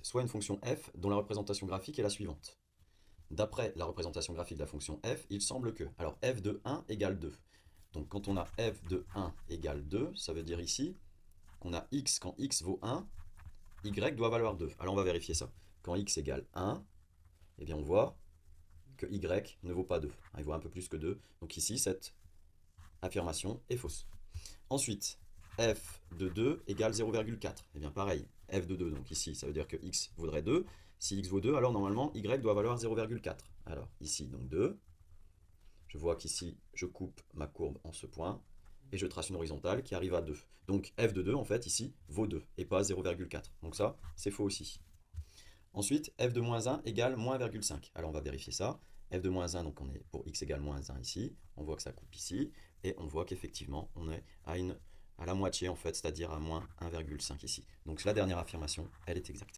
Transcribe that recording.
soit une fonction f dont la représentation graphique est la suivante. D'après la représentation graphique de la fonction f, il semble que, alors f de 1 égale 2. Donc quand on a f de 1 égale 2, ça veut dire ici qu'on a x quand x vaut 1, y doit valoir 2. Alors on va vérifier ça. Quand x égale 1, eh bien on voit que y ne vaut pas 2. Il vaut un peu plus que 2. Donc ici, cette affirmation est fausse. Ensuite, f de 2 égale 0,4. Eh bien pareil, f de 2, donc ici, ça veut dire que x vaudrait 2. Si x vaut 2, alors normalement, y doit valoir 0,4. Alors ici, donc 2. Je vois qu'ici, je coupe ma courbe en ce point. Et je trace une horizontale qui arrive à 2. Donc f de 2, en fait, ici, vaut 2 et pas 0,4. Donc ça, c'est faux aussi. Ensuite, f de moins 1 égale moins 1,5. Alors on va vérifier ça. F de moins 1, donc on est pour x égale moins 1 ici. On voit que ça coupe ici. Et on voit qu'effectivement, on est à la moitié en fait, c'est-à-dire à moins 1,5 ici. Donc la dernière affirmation, elle est exacte.